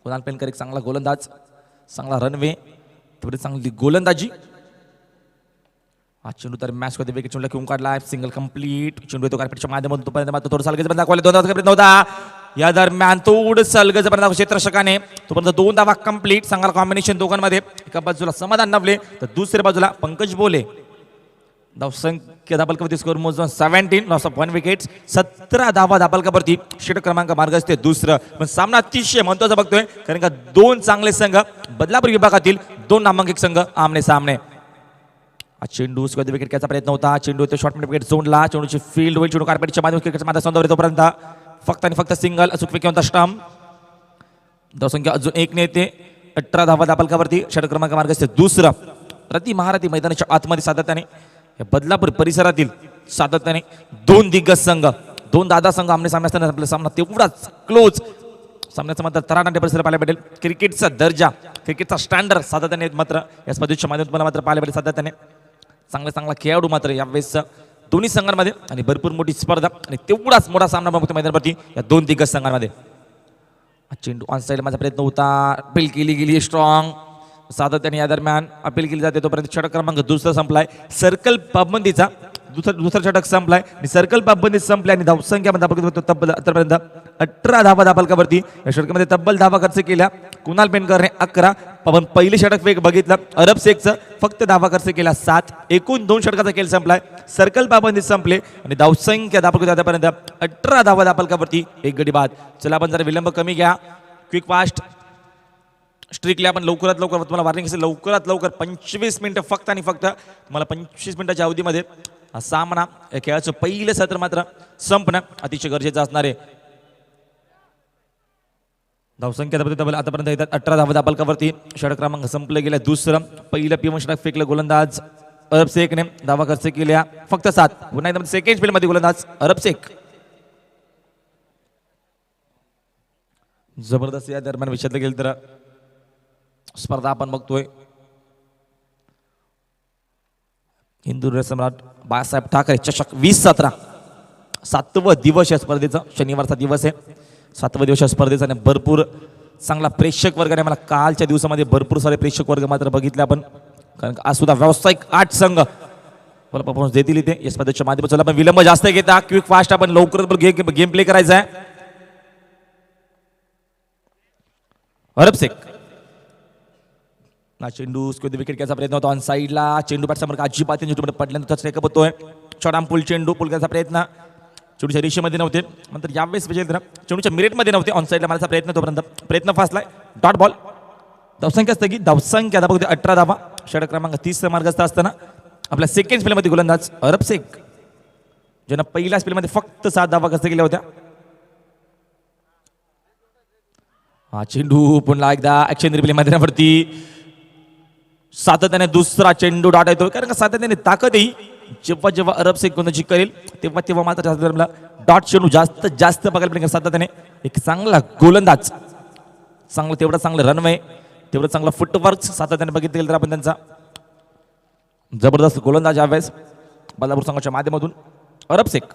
कुणाल पेनकर एक चांगला गोलंदाज, चांगला रनवे, तेवढी चांगली गोलंदाजी. हा चेंडू तर मॅच मध्ये विकेट चेंडूला घेऊन काढला, सिंगल कंप्लीट. चेंडू येतो कार्पेटच्या माध्यमातून, तोपर्यंत मात्र थोडं सलगज बंद दाखवले, 2 धावांचा प्रयत्न होता या दरम्यान. थोडं सलगज बंद क्षेत्ररक्षकाने, तोपर्यंत 2 धावा कंप्लीट. चांगला कॉम्बिनेशन दोघांमध्ये. एका बाजूला समाधान नवले तर दुसऱ्या बाजूला पंकज बोले. धावसंख्या धाबलकावरती स्कोर मोजून 17, लॉस ऑफ 1 विकेट्स. 17 धावा धाबलकावरती, षटक क्रमांक मार्ग असते दुसरं. पण सामना अतिशय महत्त्वाचा बघतोय, कारण का 2 चांगले संघ, बदलापूर विभागातील 2 नामांकित संघ आमने सामने. चेंडू स्क्वेअर विकेट घ्यायचा प्रयत्न होता. चेंडू तो शॉर्ट विकेट झोनला, चेंडूची फील्ड होईल. चेंडू कार्पेटच्या माध्यमातून तोपर्यंत फक्त आणि फक्त सिंगल अचूक विकेट स्टंप. धावसंख्या अजून 1 ने येते. 18 धावा धाबलकावरती, षटक क्रमांक मार्ग असते दुसरं. रती महारथी मैदानाच्या आतमध्ये सातत्याने, या बदलापूर परिसरातील सातत्याने 2 दिग्गज संघ, 2 दादा संघ आमने सामने असताना आपला सामना तेवढाच क्लोज. सामन्याचा मात्र तरानाट्य परिसर पाहायला भेटेल. क्रिकेटचा दर्जा, क्रिकेटचा स्टँडर्ड सातत्याने मात्र या स्पर्धेच्या माध्यमातून मात्र पाहायला भेटेल. सातत्याने चांगला खेळाडू मात्र यावेळेस दोन्ही संघांमध्ये, आणि भरपूर मोठी स्पर्धा आणि तेवढाच मोठा सामना बघतो मैदानावरती या 2 दिग्गज संघांमध्ये. चेंडू ऑन साईड माझा प्रयत्न होता, अपील केली गेली स्ट्रॉंग. सातत्याने या दरम्यान अपील केली जाते, तोपर्यंत षटक क्रमांक दुसरा संपलाय. सर्कल पाबंदीचा दुसरा षटक संपलाय आणि सर्कल पाबंदी संपल्या आणि धावसंख्या तब्बल आतापर्यंत 18 धावा धाबलकावरती. या षटकामध्ये तब्बल धावा खर्च केल्या कुणाल पेनकरने 11. पण पहिले षटक वेग बघितलं अरब शेखचं, फक्त धावा खर्च केला 7. एकूण 2 षटकाचा खेळ संपलाय. सर्कल पाबंदी संपले आणि धावसंख्या धाबलकावरती आतापर्यंत 18 धावा धाबलकावरती, 1 गडी बाद. चला आपण जरा विलंब कमी घ्या, क्विक फास्ट स्ट्रिक्टली आपण लवकरात लवकर तुम्हाला वॉर्निंग असेल, लवकरात लवकर 25 मिनिटं फक्त आणि फक्त तुम्हाला 25 मिनिटाच्या अवधीमध्ये हा सामना, या खेळाचं पहिलं सत्र मात्र संपणं अतिशय गरजेचं असणार आहे. धावसंख्या आतापर्यंत येतात 18 धावा धाबलकावरती, षटक क्रमांक संपले गेले दुसरं. पहिलं पिम षटक फेकलं गोलंदाज अरब शेखने, धावा खर्च केल्या फक्त 7. पुन्हा एकदा सेकंड फील्ड मध्ये गोलंदाज अरब शेख. जबरदस्त या दरम्यान विचारलं गेलं तर स्पर्धा आपण बघतोय हिंदू सम्राट बाळासाहेब ठाकरे चषक 2017, 7वा दिवस या स्पर्धेचा, शनिवारचा दिवस आहे 7वा दिवस या स्पर्धेचा. आणि भरपूर चांगला प्रेक्षक वर्गाने, मला कालच्या दिवसामध्ये भरपूर सारे प्रेक्षक वर्ग मात्र बघितले आपण, कारण आज सुद्धा व्यावसायिक 8 संघ मला परफॉर्मन्स देतील इथे या स्पर्धेच्या माध्यमातून. आपण विलंब जास्त घेता, क्विक फास्ट आपण लवकरच गेम प्ले करायचा आहे. अरब शेख ना चेंडू स्क्वेअर विकेट घ्यायचा प्रयत्न होता ऑन साईडला. चेंडू बॅट समोर अजिबात पडल्यानंतर स्ट्राईक होतोय. शॉर्ट पुल चेंडू पुल करायचा प्रयत्न, चेंडूच्या रेषेमध्ये नव्हते, नंतर यावेळेस विजय चेंडूच्या मिरेटमध्ये नव्हते, ऑन साईडला मारायचा प्रयत्न, तोपर्यंत प्रयत्न फासलाय. Dot ball. धावसंख्या स्थगित, धावसंख्या आता बघते 18 धावा, षटक क्रमांक 30 मार्गस्थ असताना आपल्या सेकंड स्पेलमध्ये गोलंदाज अरब शेख, ज्यांना पहिल्या स्पेलमध्ये फक्त 7 धावा खर्च केल्या होत्या. हा चेंडू पुन्हा एकदा ऍक्शन रिप्ले मैदानावरती, सातत्याने दुसरा चेंडू डॉट येतो, कारण का सातत्याने ताकद येईल. जेव्हा जेव्हा अरब शेख गोलंदाजी करेल तेव्हा मात्र डॉट चेंडू जास्त बघायला पडेल. सातत्याने एक चांगला गोलंदाज, तेवढा चांगलं रनवे, तेवढं चांगला फुटवर्क सातत्याने बघितलं गेलं तर आपण त्यांचा जबरदस्त गोलंदाज यावेळेस बदलापूर संघाच्या माध्यमातून अरब शेख.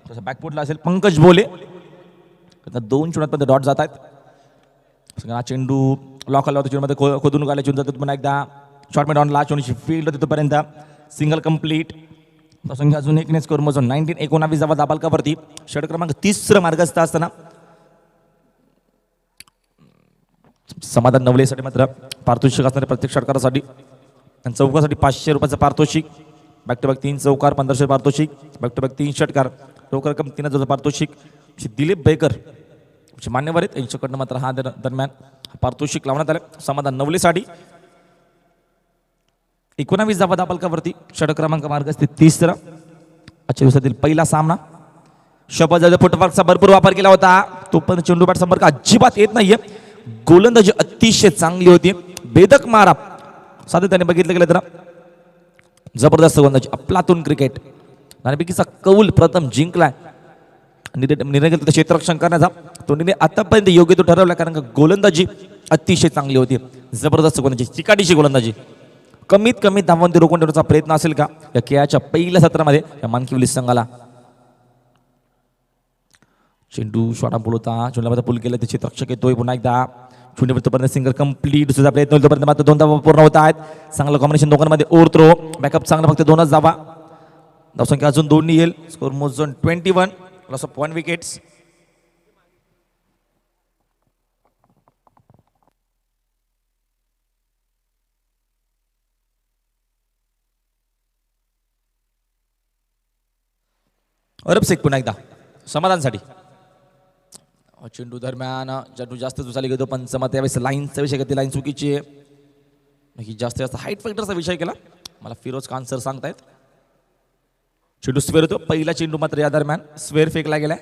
तसं बॅकफुटला असेल पंकज बोले, 2 चेंडूंपर्यंत डॉट जात आहेत. चेंडू लॉक आला होता, चेंडूमध्ये खोदून काढला, चेंडू जातो पुन्हा एकदा शॉर्ट मिड ऑनला, चेंडूची फील्ड होती तोपर्यंत सिंगल कंप्लीट. संख्या अजून 1 ने स्कोर मोजून 19 धावा धाबलकावरती, षटक क्रमांक 30 मार्गस्थ असताना समाधान नवलेसाठी मात्र पारितोषिक असणारे प्रत्येक षटकारासाठी आणि चौकासाठी 500 रुपयाचं पारितोषिक, बॅक टू बॅक 3 चौकार 1500 पारितोषिक, बॅक टू बॅक 3 षटकार रोख रक्कम 3000 पारितोषिक. दिलीप बेकर मान्यवर आहेत, यांच्याकडनं मात्र हा दरम्यान पारितोषिक लावण्यात आलं समाधान नवलेसाठी. 19 धावा धाबलकावरती, षटक क्रमांक मार्ग असते 30. आजच्या दिवसातील पहिला सामना. शपथ फुटवर्कचा भरपूर वापर केला होता, तो पण चेंडू बॅट संपर्क अजिबात येत नाहीये. गोलंदाजी अतिशय चांगली होती, बेधक मारा सातत्याने बघितलं गेलं तर जबरदस्त गोलंदाजी. अफलातून क्रिकेट नाणेफेकीचा कौल प्रथम जिंकलाय, निर्णय घेतला क्षेत्ररक्षण करण्याचा, तो निर्णय आतापर्यंत योग्य तो ठरवला, कारण का गोलंदाजी अतिशय चांगली होती, जबरदस्त गोलंदाजी, चिकाटीची गोलंदाजी. कमीत कमी धावांती रोखून ठेवण्याचा प्रयत्न असेल का या खेळाच्या पहिल्या सत्रामध्ये या मानकीवली संघाला. चेंडू शॉर्ट पुल होता, चेंडूला पुल केलं, ते क्षेत्ररक्षक येतोय पुन्हा एकदा, तोपर्यंत सिंगल कंप्लीट दुसरा प्रयत्न होईल तोपर्यंत मात्र 2 धावा पूर्ण होत आहेत. चांगलं कॉम्बिनेशन दोघांमध्ये ओव्हर थ्रो बॅकअप चांगला फक्त 2च धावा. धावसंख्या अजून 2 येईल. स्कोर मोजून 21 लॉस ऑफ 1 विकेट्स. अरब शेख पुन्हा एकदा समाधानसाठी चेंडू दरम्यान चेंडू जास्त दुसाली घेतो पंच मग त्यावेळेस लाईनचा विषय घेतली. लाईन चुकीची आहे. जास्त हाईट फॅक्टरचा विषय केला मला फिरोज खान सर सांगतायत. चेंडू स्वेअर होतो. पहिला चेंडू मात्र या दरम्यान स्वेअर फेकला गेलाय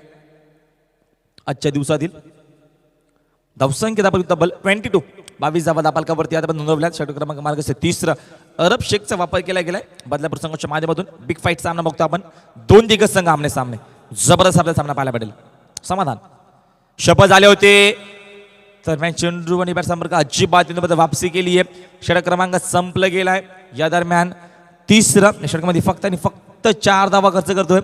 आजच्या दिवसातील. धावसंख्या दाबल तब्बल 22 22 धावा दापालकावरती आता नोंदवल्यात. षटक क्रमांक मार्ग 3 अरब शेखचा वापर केला गेलाय. बदलापूर संघाच्या माध्यमातून बिग फाईट सामना बघतो आपण. 2 दिग्गज संघ आमने सामने जबरदस्त आपला सामना पाहायला पडेल. समाधान शपथ झाले होते दरम्यान चेंडू आणि बॅट संपर्क अजिबात वापसी केली आहे. षटक क्रमांक संपलं गेलाय. या दरम्यान तिसरा षटकामध्ये फक्त आणि फक्त 4 धावा खर्च करतोय.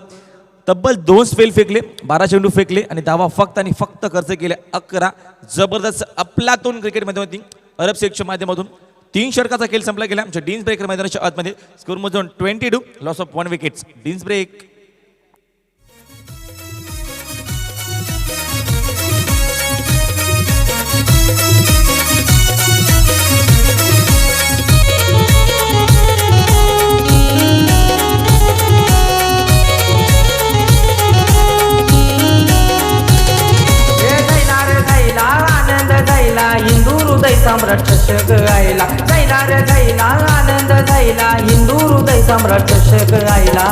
तब्बल 2 स्पेल फेकले 12 चेंडू फेकले आणि धावा फक्त आणि फक्त खर्च केले 11. जबरदस्त अफलातून क्रिकेटमध्ये होती अरब शेखच्या माध्यमातून. 3 षटकाचा खेळ संपला गेला आमच्या डीन्स ब्रेकर मैदानाच्या आतमध्ये. स्कोर मोजून 22 लॉस ऑफ 1 विकेट्स. डीन्स ब्रेक सम्राट चषक आईला जायला रे जायला आनंद जायला हिंदू हृदय सम्राट चषक आईला.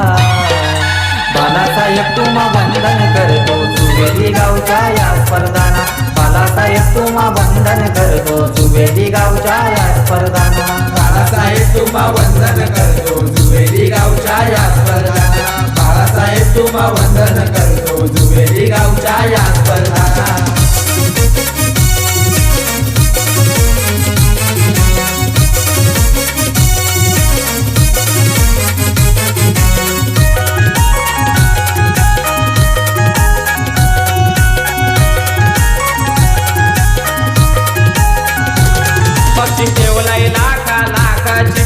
बालासाहेब तुम्हा वंदन करतो सुवेदी गावच्या या स्पर्धाना. बालासाहेब तुम्हा वंदन करतो सुवेदी गावच्या या स्पर्धाना. बाळासाहेब तुम्हा वंदन करतो जुवेली गावच्या या स्पर्धाना. बाळासाहेब तुम्हा वंदन करतो जुवेली गावच्या या स्पर्धाना.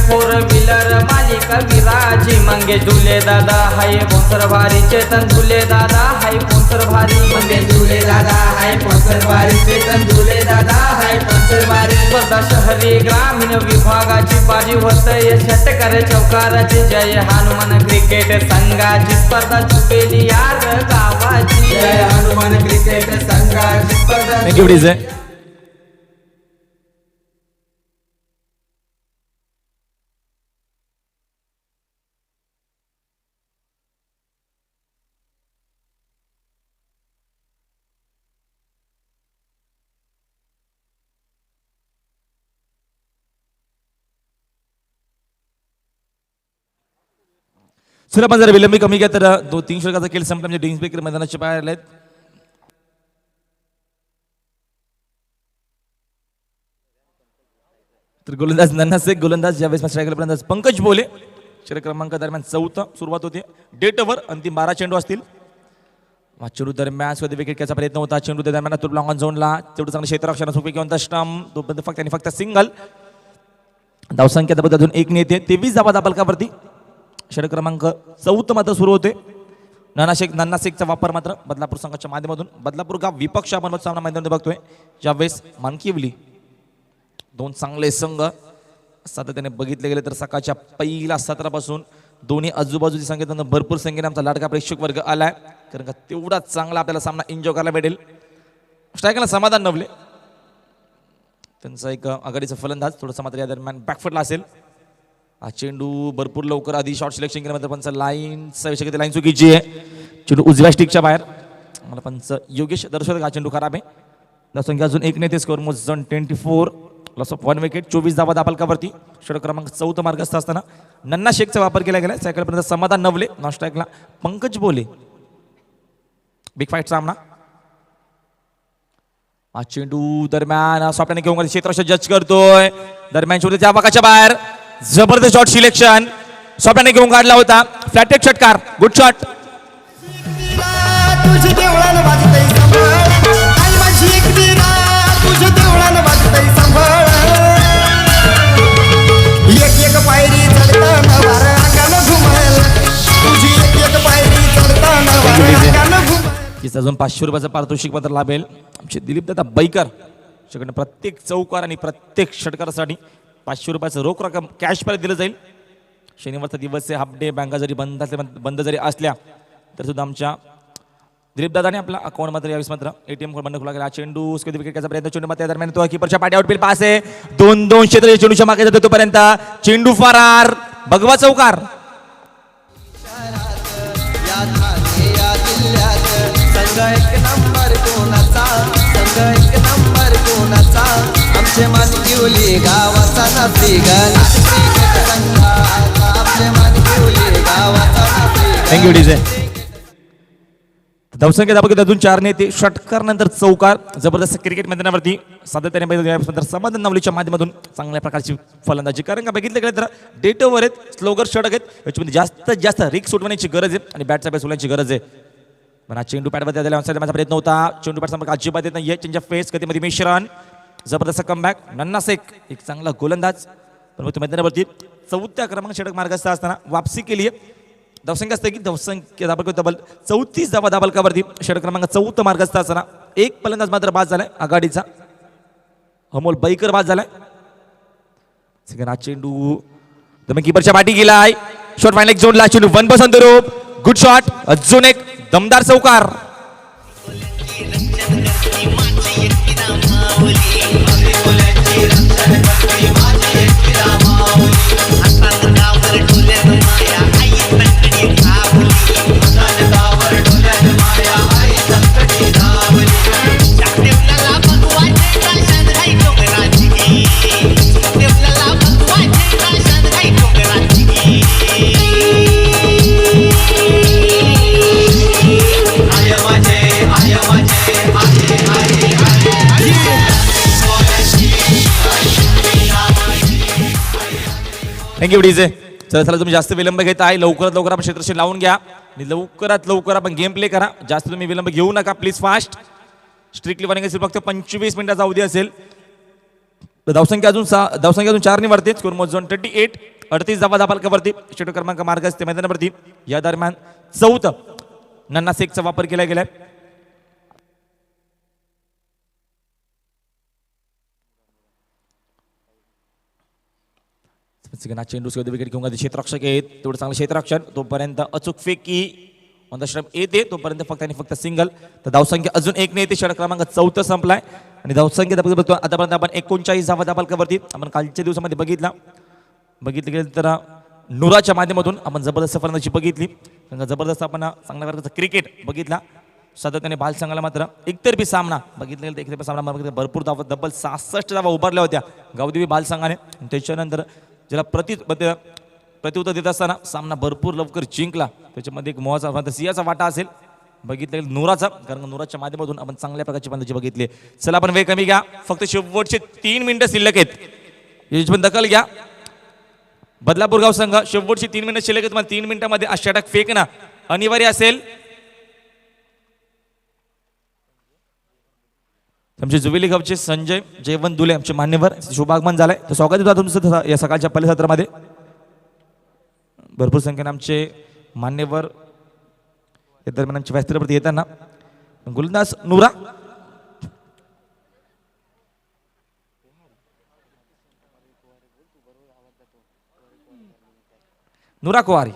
फोर व्हीलर मालिका विराजी मंगे झुले दादा हाय पोसर भारी. चेतन झुले दादा हाय पोसर भारी. मंगे झुले दादा हाय पोसर भारी. चेतन झुले दादा हाय पोसर भारी. स्पर्धा शहरी ग्रामीण विभागाची बाजी होतय षटकार चौकाराची. जय हनुमान क्रिकेट संघाची स्पर्धा झुपेली यार गावाची. जय हनुमान क्रिकेट संघाची स्पर्धा. सर आपण जर विलंबी कमी घ्या तर 2-3 षटकाचा खेळ संपला म्हणजे डीन्स ब्रेकर मैदानाच्या बाहेर आलेत. तर गोलंदाज नन्ना शेख गोलंदाज ज्यावेळेस स्ट्रायकरपर्यंत पंकज बोले. षटक क्रमांक दरम्यान 4 सुरुवात होते. डेट ओव्हर अंतिम 12 चेंडू असतील. चेंडू दरम्यान स्वतः विकेट घ्यायचा प्रयत्न होता. चेंडू दरम्यान तो लॉंग ऑन झोनला तेवढं चांगलं क्षेत्ररक्षण सुपीक स्टंप तोपर्यंत फक्त आणि फक्त सिंगल. धावसंख्या तब्बल अजून 1 नेते 23 धावा दाबालकावरती. षटक क्रमांक 4 मात्र सुरू होते. नन्ना शेखचा वापर मात्र बदलापूर संघाच्या माध्यमातून. बदलापूर गाव विपक्ष आपण सामना मैदानात बघतोय. ज्यावेळेस मानकिवली 2 चांगले संघ सातत्याने बघितले गेले तर सकाळच्या पहिल्या सत्रापासून दोन्ही आजूबाजूची संख्येत भरपूर संख्येने आमचा लाडका प्रेक्षक वर्ग आलाय. कारण का तेवढा चांगला आपल्याला सामना एन्जॉय करायला भेटेल. स्ट्रायकरला समाधान नवले त्यांचा एक आघाडीचा फलंदाज थोडासा मात्र या दरम्यान बॅकफुटला असेल. हा चेंडू भरपूर लवकर आधी शॉर्ट सिलेक्शन केल्यानंतर पंच लाईनचा विषय घेतला. लाईन चुकीची आहे. चेंडू उजव्या स्टिकच्या बाहेर. मला पंच योगेश दर्शवत हा चेंडू खराब आहे. धावसंख्या अजून 1 नेते. स्कोर मोजून 24 लॉस ऑफ 1 विकेट. 24 धावा दाबालकावरती. षटक क्रमांक 4 मार्गस्थ असताना नन्ना शेखचा वापर केला गेला. सायकलपर्यंत समाधान नवले. नॉन स्ट्राईकला पंकज बोले. बिग फाईट सामना. हा चेंडू दरम्यान सॉफ्टने घेऊन क्षेत्ररक्षण जज करतोय. दरम्यान चेंडू त्या भागाच्या बाहेर. जबरदस्त शॉट सिलेक्शन सॉफ्टने घेऊन काढला होता. फ्लॅटेक षटकार. Good shot. तुझे देवळानं वाजतंय कमाल आई माझी एक वीरा तुझे देवळानं वाजतंय जास्त अजून 500 रुपयाचं पारितोषिक पत्र लाभेल आमचे दिलीप दादा बैकर च्याकडनं प्रत्येक चौकार आणि प्रत्येक षटकारासाठी 500 रुपयाचं रोख रक्कम कॅश प्राइज दिलं जाईल. शनिवारचा दिवस आहे, हाफ डे, बँका जरी बंद जरी असल्या तर सुद्धा आमच्या दिलीप दादाने आपला अकाउंटमध्ये यावेळेस मात्र एटीएम बंद खुला केला. चेंडू उसके विकेट घ्यायचा प्रयत्न, चेंडू त्या दरम्यान तो कीपरच्या पाठी आउटफील्ड पास आहे, 2-2 क्षेत्र चेंडूच्या मागे जातो तोपर्यंत चेंडू फरार, भगवा चौकार. संघ एक नंबर कोणाचा, संघ एक नंबर कोणाचा, आमचे मानकिवली गावाचा नाती गण संघाचा, आमचे मानकिवली गावाचा नाती. Thank you DJ. धावसंख्या दाबक अजून 4 नेते, षटकार नंतर चौकार, जबरदस्त क्रिकेट मैदानावरती सातत्याने समाधान नवलीच्या माध्यमातून चांगल्या प्रकारची फलंदाजी. कारण का बघितलं गेलं तर डेट ओव्हर आहेत, स्लोगर षटक आहेत, याच्यामध्ये जास्तीत जास्त रिक्स उठवण्याची गरज आहे आणि बॅटचा बॅट सोडण्याची गरज आहे. पण हा चेंडू पॅटवर द्यायला माझा प्रयत्न होता, चेंडू पॅट संपर्क अजिबात येत नाही. चेंज ऑफ फेस कधीमध्ये मिश्रण, जबरदस्त कमबॅक. नन्ना शेख एक चांगला गोलंदाज, पण मैदानावरती 4थ्या क्रमांक षटक मार्गस्थ असताना वापसी केली आहे. धावसंख्या असते की धावसंख्या दाबल 34 धावा दाबलकावरती षटक क्रमांक 4 मार्गस्थ असताना एक फलंदाज मात्र बाद झालाय आघाडीचा, अमोल बैकर बाद झालाय. हा चेंडू कीपरच्या पाठी गेलाय, शॉट फायनल एक जोडला, चेंडू 1 बसंत रूप, गुड शॉट, अजून एक दमदार चौकार. Thank you DJ. चला तुम्ही जास्त विलंब घेत आहे, लवकरात लवकर आपण क्षेत्रशी लावून घ्या आणि लवकरात लवकर आपण गेम प्ले करा. जास्त तुम्ही विलंब घेऊ नका प्लीज. फास्ट स्ट्रिक्टली वॉर्निंग असेल, फक्त 25 मिनिटाचा अवधी असेल. धावसंख्या अजून 4 ने वरती, स्कोर मोज 38, 38 धावा दाबालकावरती षटक क्रमांक मार्ग असते मैदानावरती. या दरम्यान 4th नन्ना शेखचा वापर केला गेलाय. चेंडू विकेट घेऊन क्षेत्ररक्षक आहेत, तेवढं चांगलं क्षेत्ररक्षण, तोपर्यंत अचूक फेकी ऑन द स्टंप येते, तोपर्यंत फक्त आणि फक्त सिंगल. तर धावसंख्या अजून 1 ने येते, षटक क्रमांक 4 संपलाय आणि धावसंख्या आतापर्यंत आपण 39 धावा दाबालकावरती आपण कालच्या दिवसामध्ये बघितलं गेलं तर नुराच्या माध्यमातून आपण जबरदस्त फलंदाजी बघितली, जबरदस्त आपण चांगल्या प्रकारचा क्रिकेट बघितला. सातत्याने बाल संघाला मात्र एकतर्फी सामना बघितला गेला, एकतर्फी सामना भरपूर धावा, तब्बल 66 धावा उभारल्या होत्या गावदेवी बाल संघाने. त्याच्यानंतर ज्याला प्रत्युत्तर देत असताना सामना भरपूर लवकर जिंकला. त्याच्यामध्ये एक मोहाचा सिंहाचा वाटा असेल बघितलं गेलं नुराचा, कारण नुराच्या माध्यमातून आपण चांगल्या प्रकारची फलंदाजी बघितली. चला आपण वेळ कमी घ्या, फक्त शेवटचे 3 मिनिटं शिल्लक आहेत, याची पण दखल घ्या. बदलापूर गाव संघ शेवटची 3 मिनिटं शिल्लक आहेत, तुम्हाला 3 मिनिटांमध्ये षटक फेकणं अनिवार्य असेल. आमचे जुवेली गावचे संजय जयवंत दुले आमचे मान्यवर शुभागमन झालंय, तर स्वागत होता तुमचं या सकाळच्या पहिल्या सत्रामध्ये. भरपूर संख्येने आमचे मान्यवर या दरम्यान आमच्या व्यासपीठावरती येताना. गोलंदाज नुरा कुवारी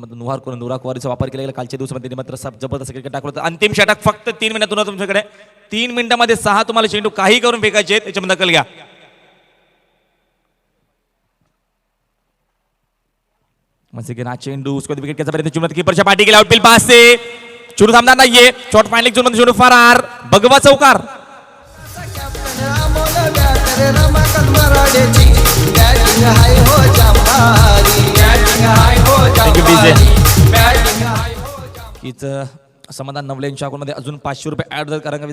नुरा कुवारीचा वापर केला गेला कालच्या दिवसामध्ये. मात्र जबरदस्त क्रिकेट दाखवलं. अंतिम षटक फक्त 3 मिनिटातून तुमच्याकडे, 3 मिनिटांमध्ये 6 तुम्हाला चेंडू काही करून फेकायचे आहेत, त्याच्यामध्ये दखल घ्या. चेंडू विकेट घ्यायचा प्रयत्न, चेंडू कीपरच्या पाठी गेला, आउटफील्ड पास आहे, चेंडू थांबणार नाहीये, शॉट फायनल झोन मध्ये चेंडू फरार, भगवा चौकार. समाधान नवले यांच्या अकाउंटमध्ये अजून 500 रुपये ऍड कारण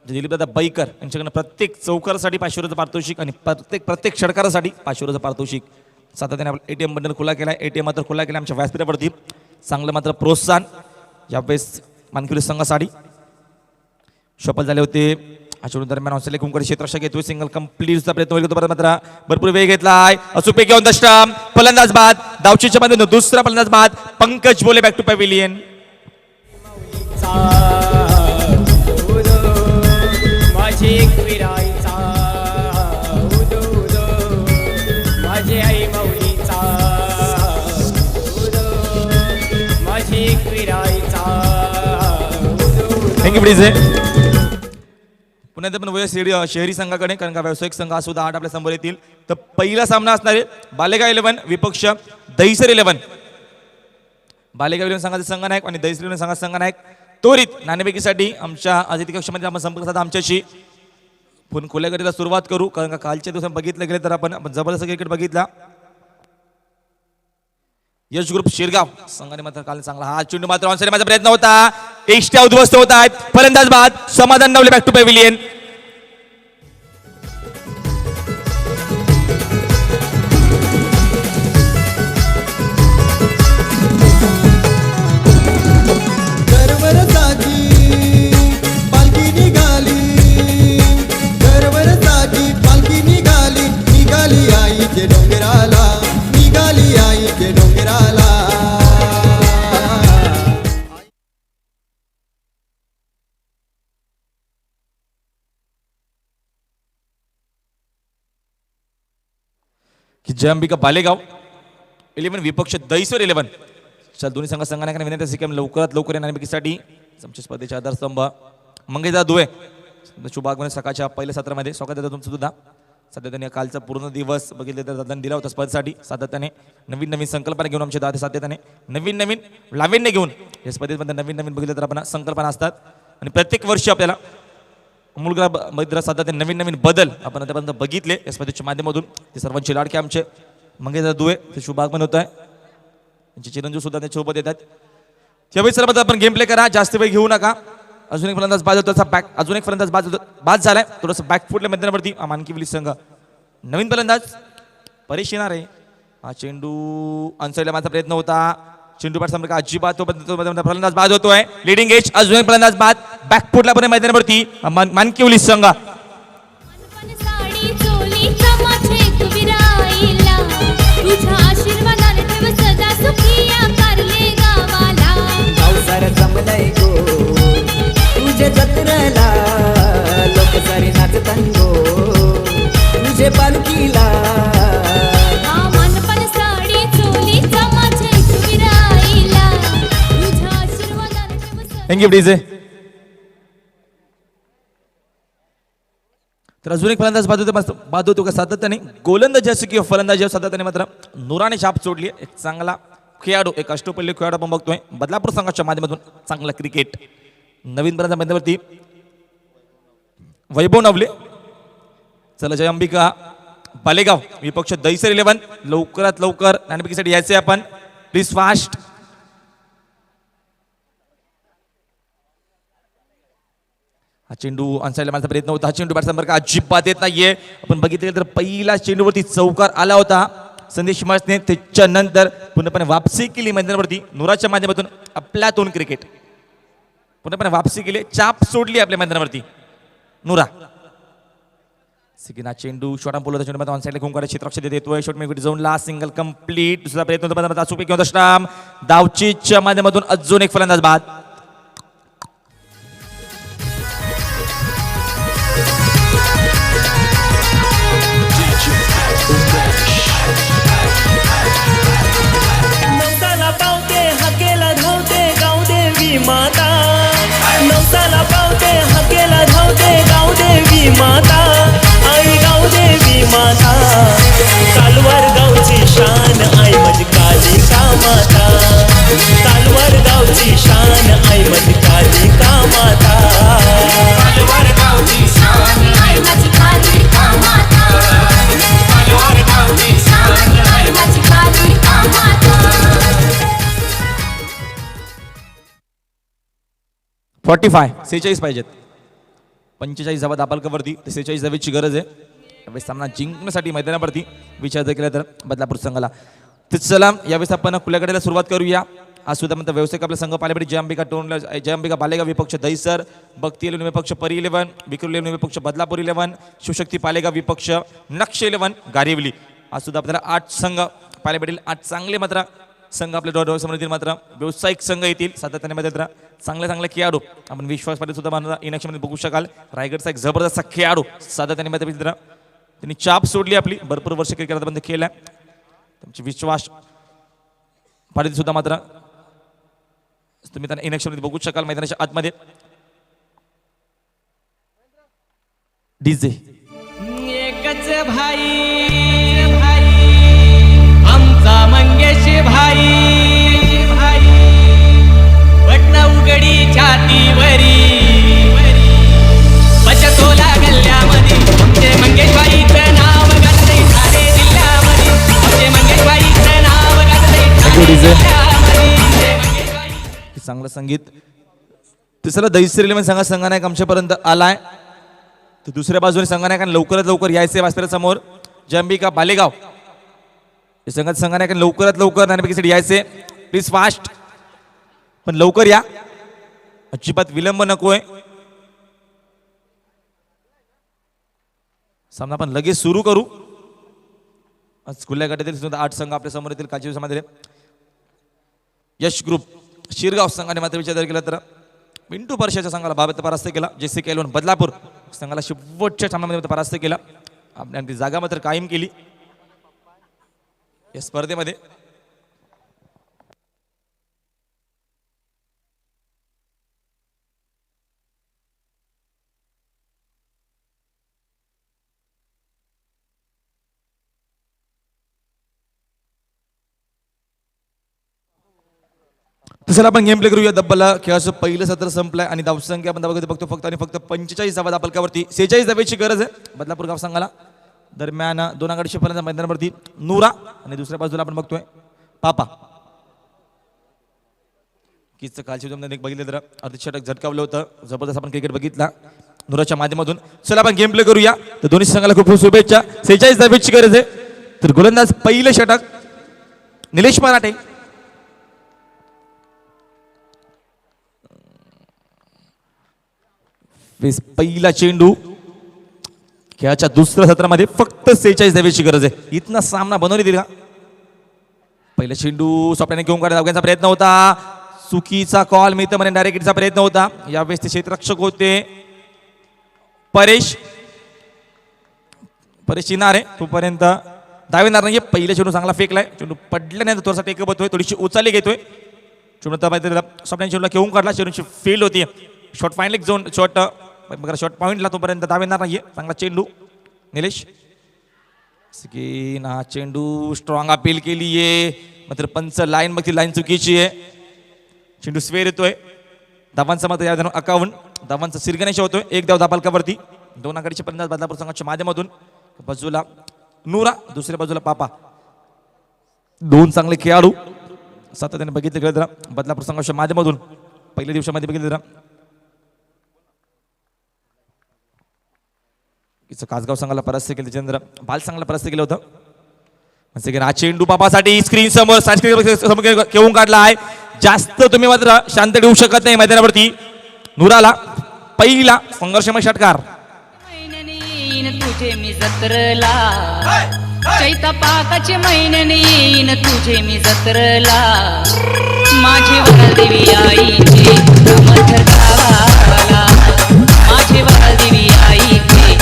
दिलीपदादा बैकर यांच्याकडनं प्रत्येक चौकारासाठी 500 रुपये पारितोषिक आणि प्रत्येक षटकारासाठी 500 रुपये पारितोषिक. सातत्याने आपण एटीएम बंडल खुला केला, एटीएम मात्र खुला केला आमच्या व्यासपीठावरती. चांगलं मात्र प्रोत्साहन यावेळेस मानकरी संघासाठी सफल झाले होते. अशा दरम्यान ऑस्ट्रेलिया कुंकड क्षेत्ररक्षक येतोय, सिंगल कंप्लीटचा प्रयत्न होईल, तो मात्र भरपूर वेग घेतलाय, अचूकपैकी ऑन द स्टंप, फलंदाज बाद, धावचीच्या बाजूने दुसरा फलंदाज बाद, पंकज बोले बॅक टू पॅव्हिलियन. माऊलीचा उदो माझी एकविराईचा उदो उदो माझी आई माऊलीचा उदो माझी एकविराईचा उदो थँक्यू प्लीज पुण्यात आपण वया शहरी संघाकडे, कारण का व्यावसायिक संघ हा सुद्धा 8 आपल्या समोर येतील. तर पहिला सामना असणार आहे बालेगाव 11 विपक्ष दहिसर 11. बालेगाव 11 संघाचे संघनायक आणि दहिसर 11 संघाचे संघनायक त्वरित नाणेफेकीसाठी आमच्या अतिथी कक्षामध्ये आपण संपर्क साधा आमच्याशी. पण खोल्याकडीला सुरुवात करू, कारण का कालच्या दिवसात बघितलं गेलं तर आपण जबरदस्त क्रिकेट बघितला. यश ग्रुप शिरगाव संघाने मात्र काल चांगला हा चेंडू मात्र ऑनसाइड माझा प्रयत्न होता. एष्ट्या उद्ध्वस्त होत आहेत. फलंदाज बाद समाधान नवले बॅक टू पॅव्हिलियन. घरवर जागी पालखी निघाली, घरवर जागी पालखी निघाली, निघाली आईचे डोंगराला, निघाली आईचे डोंगराला. की जय अंबिका बालेगाव 11 विपक्ष दहिसर 11. चल दोन्ही संघाने विनंती असेल की लवकरात लवकर या नाणेफेकीसाठी आमच्या स्पर्धेचे आधारस्तंभ मंगेशदा दुवे शुभागमन सकाळच्या पहिल्या सत्रामध्ये स्वागत देतो तुमचं सुद्धा. सातत्याने कालचा पूर्ण दिवस बघितले तर दादांनी दिला होता स्पर्धेसाठी. सातत्याने नवीन नवीन संकल्पना घेऊन आमच्या दादा सातत्याने नवीन नवीन लावण्य घेऊन या स्पर्धेमध्ये नवीन नवीन बघितलं तर आपण संकल्पना असतात आणि प्रत्येक वर्षी आपल्याला मुलगा मैत्र सातत्याने नवीन नवीन बदल आपण आतापर्यंत बघितले या स्पर्धेच्या माध्यमातून. ते सर्वांचे लाडके आमचे मंगेशदा दुवे ते शुभागमन होत आहे. त्यांचे चिरंजीव सुद्धा त्याच्या सोबत येतात. त्यावेळी सर्वात आपण गेम प्ले करा, जास्त वेळ घेऊ नका. अजून एक फलंदाज बाद होतो बॅक, अजून एक फलंदाज बाद झालाय. थोडंसं बॅक फुटल्या मैदानावरती मानकीवली संघ. नवीन फलंदाज परेश येणार आहे. हा चेंडू अनसाईडला माझा प्रयत्न होता. चेंडू पाठ संपर्क अजिबात फलंदाज बाद होतोय. लिडिंग एज अजून एक फलंदाज बाद. बॅक फुटला पण मैदानावरती मानकीवली संघ. साडी चोली चमाचे कुबिराईला तुझ्या आशीर्वादाने देव सदा सुखी आकारले गावाला. पावसार जमलंय गो तुझे जत्रेला, लोक सारी नाचतान गो तुझे पालखीला. मानपण साडी चोली चमाचे कुबिराईला तुझ्या आशीर्वादाने देव सदा. Thank you please. तर अजून एक फलंदाज बाद होतो का सातत्याने गोलंदाजी असो किंवा फलंदाजी सातत्याने मात्र नुराने छाप सोडली. एक चांगला खेळाडू, एक अष्टपैलू खेळाडू आपण बघतोय बदलापूर संघाच्या माध्यमातून चांगला क्रिकेट. नवीन फलंदाज मैदानावरती वैभव नवले. चला जय अंबिका बालेगाव विपक्ष दहिसर 11. लवकरात लवकर नाणेफेकीसाठी यायचे आपण, प्लीज फास्ट. हा चेंडू अनसाईडला माझा प्रयत्न होता. हा चेंडू बॅट संपर्क अजिबात येत नाहीये. आपण बघितले तर पहिला चेंडूवरती चौकार आला होता संदेश मासने. त्याच्यानंतर पूर्णपणे वापसी केली मैदानावरती नुराच्या माध्यमातून. आपल्या दोन क्रिकेट पूर्णपणे वापसी केली, चाप सोडली आपल्या मैदानावरती नुरा. सिकिना चेंडू शॉर्ट बोलतो. चेंडू मध्ये ऑनसाईडला घेऊन काढा, क्षेत्ररक्षण देतोय. शॉर्ट मेक झोनला सिंगल कंप्लीट. दुसरा प्रयत्न होता अचूक किंवा स्टाम दावचीच्या माध्यमातून अजून एक फलंदाज बाद. नवसाला पावते हाकेला धावते गावदेवी माता. नवसाला पावते हाकेला धावते गावदेवी माता. आई गावदेवी माता, कालवार गावची शान आई माझी कालिका माता. कालवार गावची शान आई माझी कालिका माता. कालवार गावची शान आई माझी कालिका माता. कालवार गावची शान आई माझी कालिका माता. 45 46 पाहिजेत. 45 धावा दापालकावरती, 46 धावेची गरज आहे यावेळेस सामना जिंकण्यासाठी मैदानावरती. विचार जर केला तर बदलापूर संघाला. तर चला यावेळेस आपण खुल्याकडेला सुरुवात करूया. आज सुद्धा म्हणतात व्यावसायिक आपला संघ पाहिल्यापैकी जय अंबिका टोनला, जय अंबिका बालेगाव विपक्ष दहिसर, भक्ती 11 विपक्ष परी 11, विक्रू 11 विपक्ष बदलापूर 11, शिवशक्ती पालेगाव विपक्ष नक्ष 11 गारिवली. आज सुद्धा आपल्याला 8 संघ पाहायला भेटेल. 8 चांगले मात्र संघ आपल्या डोळ्यासमोर येतील, मात्र व्यावसायिक संघ येतील सातत्याने मध्ये चांगले खेळाडू आपण विश्वास पाटील सुद्धा मला इनॅक्शनमध्ये बघू शकाल. रायगडचा एक जबरदस्त खेळाडू सातत्याने मध्ये मित्र त्यांनी चाप सोडली आपली, भरपूर वर्ष क्रिकेट बंद केल्या. त्यांची विश्वास पाटील सुद्धा मात्र तुम्ही त्यांना इनॅक्शनमध्ये बघू शकाल मैदानाच्या आतमध्ये. डीजे एकच भाई आमचा मंगेश भाई बटन उघडी छातीवरी बचतोला गल्ल्यामध्ये आमचे मंगेश भाईचं नाव गाजतंय ठाणे जिल्ह्यामध्ये. आमचे मंगेश भाईचं नाव गाजतंय चांगलं संगीत. तिसरा दैसरीला सांगा संघनायक आमच्यापर्यंत आलाय. तर दुसऱ्या बाजूने संघनायकांना लवकरात लवकर यायचे वासपेरा समोर जंबिका बालेगाव हे संघात संघनायकांना लवकरात लवकर नाणेफेकीसाठी यायचे. प्लीज फास्ट, पण लवकर या, अजिबात विलंब नकोय. सामना आपण लगेच सुरू करू. आज खुल्या गटातील सुद्धा 8 संघ आपल्या समोर येतील. कालच्या दिवसामध्ये यश ग्रुप शिरगाव संघाने मात्र विचार केला तर पिंटू परशाच्या संघाला 22 परास्त केला. JC केलवन बदलापूर संघाला शेवटच्या सामन्यामध्ये परास्त केला. आपली जागा मात्र कायम केली या स्पर्धेमध्ये. तसं आपण गेम प्ले करूया. दब्बला खेळाचं पहिलं सत्र संपलंय आणि धावसंख्या आपण बघतो फक्त आणि फक्त 45 धावा दापलकावरती. 46 धावेची गरज आहे बदलापूर गाव संघाला. दरम्यान 2 आघाडीच्या पर्यंत मैदानावरती नूरा आणि दुसऱ्या बाजूला आपण बघतोय पापा. किचं कालची बघितलं तर अर्धशतक झटकावलं होतं. जबरदस्त आपण क्रिकेट बघितला नूराच्या माध्यमातून. चला आपण गेम प्ले करूया. तर दोन्ही संघाला खूप खूप शुभेच्छा. 46 धावेची गरज आहे. तर गोलंदाज पहिलं षटक निलेश मराठे. पहिला चेंडू खेळाच्या दुसऱ्या सत्रामध्ये फक्त 46 धावेची गरज आहे. इथनं सामना बनवली दिला. पहिला चेंडू स्वप्नाने घेऊन काढण्याचा प्रयत्न होता. चुकीचा कॉल मिळतं म्हणे डायरेक्ट हिटचा प्रयत्न होता. यावेळेस ते क्षेत्ररक्षक होते परेश चिनारे. तोपर्यंत धावेणार नाहीये. पहिला चेंडू चांगला फेकलाय. चेंडू पडल्यानंतर थोडासा टेकअप होतोय, थोडीशी उचाली घेतोय. चेंडू स्वप्नाने चेंडूला घेऊन काढला. चेंडूची फेल होती. शॉर्ट फायनल झोन शॉर्ट पॉईंटला तोपर्यंत धावेणार नाहीये. चांगला चेंडू निलेश हा चेंडू स्ट्रॉंग अपील केली आहे मात्र पंच लाईन बघती लाईन चुकीची आहे. चेंडू स्वेर येतोय. धावांचा मात्र या 51 धावांचा सिरगणेश होतोय. 1 धाव दापालकावरती. 2 आघाडीचे फलंदाज बदलापूर संघाच्या माध्यमातून बाजूला नूरा दुसऱ्या बाजूला पापा. 2 चांगले खेळाडू सातत्याने बघितले गेले तर बदलापूर संघाच्या माध्यमातून पहिल्या दिवसामध्ये बघितले तर कासगाव संघाला परास्त केले. चंद्र बाल संघाला परास्त केलं होतं. हा चेंडू बापासाठी स्क्रीन समोर घेऊन काढला आहे. जास्त तुम्ही मात्र शांत ठेवू शकत नाही मैदानावरती. नूराला पहिला संघर्षमय षटकार. तुझे मी जत्रला चैता पाकाचे महिन्याने येईन तुझे मी जत्रला. माझी वरदेवी आईचे मथर गावाला. माझी वरदेवी आईचे